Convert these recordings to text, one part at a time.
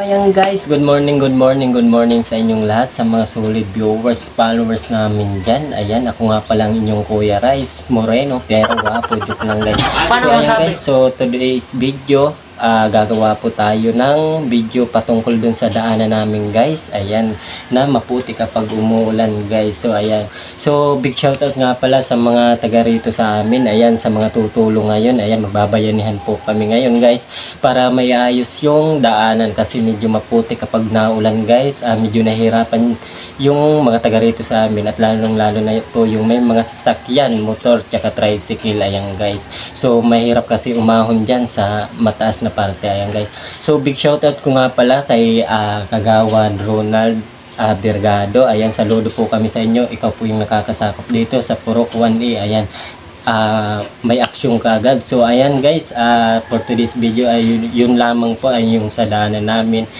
Ayan guys, good morning sa inyong lahat, sa mga solid viewers, followers namin dyan. Ayan, ako nga palang inyong Kuya Rice Moreno, pero wapo, joke lang guys. So ayan guys, so today's video, gagawa po tayo ng video patungkol dun sa daanan namin guys. Ayan, na maputi kapag umuulan guys. So ayan, so big shoutout nga pala sa mga taga rito sa amin. Ayan, sa mga tutulong ngayon. Ayan, magbabayanihan po kami ngayon guys, para may ayos yung daanan kasi medyo maputi kapag naulan guys. Medyo nahirapan yung mga taga rito sa amin, at lalo na po yung may mga sasakyan, motor, tsaka tricycle. Ayan guys, so mahirap kasi umahon dyan sa mataas na parte. Ayan guys, so big shoutout ko nga pala kay Kagawan Ronald Bergado. Ayan, saludo po kami sa inyo. Ikaw po yung nakakasakop dito sa Purok 1A. Ayan, may aksyon ka agad. So ayan guys, for today's video ay yun lamang po, ay yung sa daanan namin.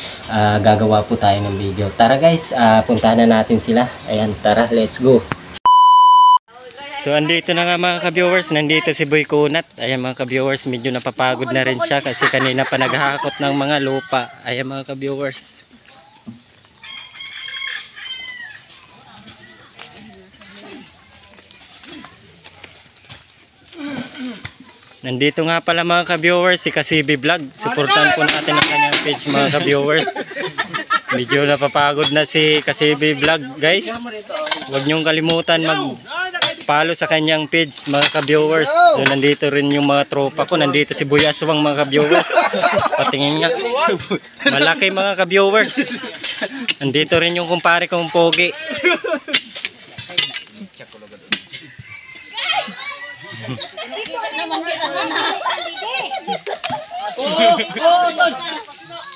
Gagawa po tayo ng video. Tara guys, puntahan na natin sila. Ayan, tara, let's go. So andito na nga mga ka-viewers, nandito si Boy Kunat. Ayan mga ka-viewers, medyo napapagod na rin siya kasi kanina pa naghahakot ng mga lupa. Ayan mga ka-viewers. Nandito nga pala mga ka-viewers si Kasibi Vlog. Supportan po natin ang kanyang page mga ka-viewers. Medyo napapagod na si Kasibi Vlog guys. Huwag niyong kalimutan mag-follow sa kanyang page mga ka-viewers. So nandito rin yung mga tropa ko. Nandito si Boy Aswang mga ka-viewers. Patingin nga. Malaki mga ka-viewers. Nandito rin yung kumpare kong Pogi.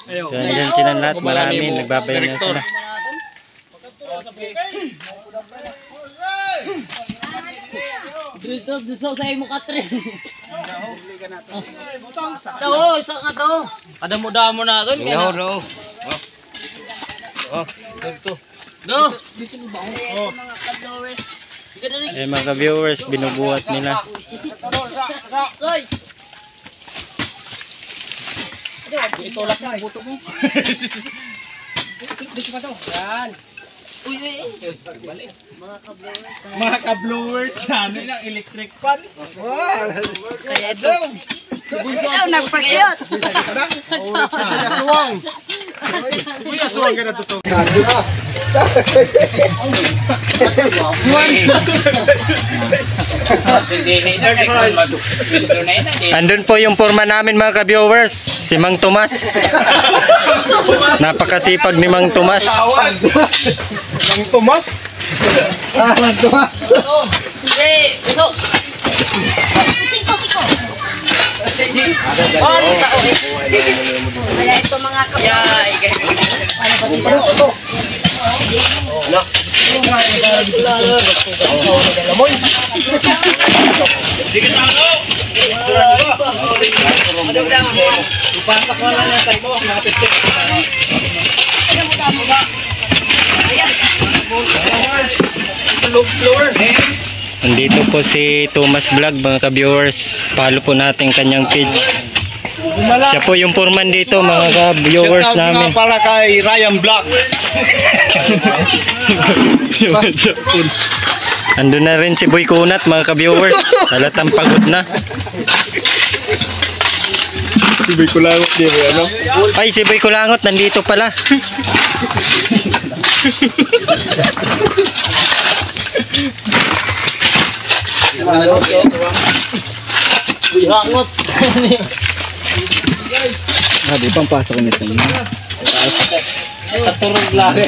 So andyan sila lahat, marami, nagbabayan na sila. Dito sa imo katre. Daw, isa ka daw. Kadamo-damo na doon kaya. No. Dito. Do. Oh. Mga followers. Eh mga ka-viewers, binubuhat nila. Itulak mo buto mo. Dito pa daw. Yan. Uy. Mga ka-blowers, ano yung electric fan? Kaya daw. Ikaw nagpakyot. Sibuya suwang ka na totoo. Andun po yung forma namin mga ka-viewers, si Mang Tomas. Napakasipag ni Mang Tomas. Mang Tomas? Mang Tomas? Hey, iso. Siko. Kaya ito mga kapatid. Ano ba dito? Ano? Ipasak ko lang yan sa ito. Nandito po si Thomas Vlog mga ka-viewers. Follow po natin kanyang page. Siya po yung foreman dito mga ka-viewers namin. Para kay Ryan Black. Andun na rin si Boy Kunat mga ka-viewers. Halatang pagod na. Si Boy Kulangot din ano? Ay, si Boy Kulangot nandito pala. Hangot. Di pang pasok nito. Katurog lagi.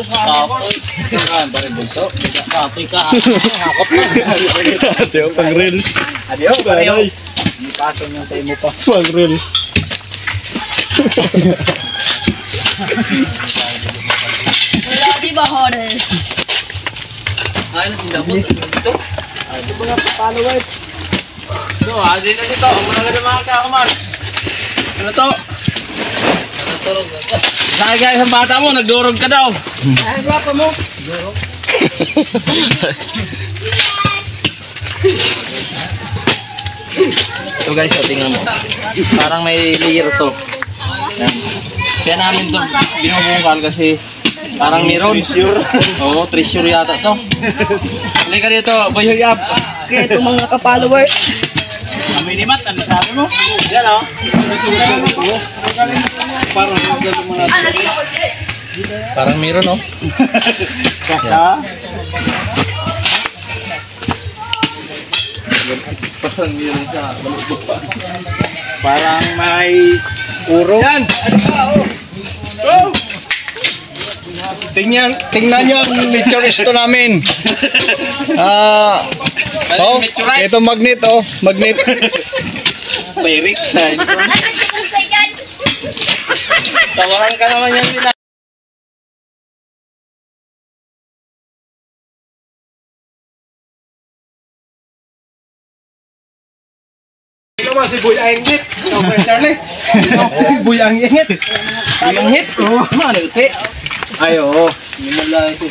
Kapoy. Bari bulso. Kapoy ka. Hakot na. Adiyo pang reels. Adiyo. Pasok niyan sa imo pa. Pang reels. Wala di ba hore? Ano sindabot dito? Ito mga followers. Do, adi na dito. Ang mga mga kakamar. Ano to? Katurog ka. Sabi guys, ang bata mo, nagdurog ka daw. Ay, guwapo mo. Durog. Ito guys, tingnan mo. Parang may layer to. Yan. Kaya namin ito binubungkal kasi parang meron. Oo, treasure yata to. Halika dito, Boy Huyab. Kaya ito mga ka-followers. Minimat, ano sabi mo? Yan o. Parang meron o. Kaka. Parang meron sa balubog pa. Parang may uro. Yan! Tingnan nyo ang meteoristo namin. Ito magnet oh. Magnet. Pyric sign. Tawahan ka naman yan nila. Ito ba si Boy Angit? Ito ba Charlie? Boy Angit. Yung hit? Oo. Ano ito? Ay oo. Nimala ito.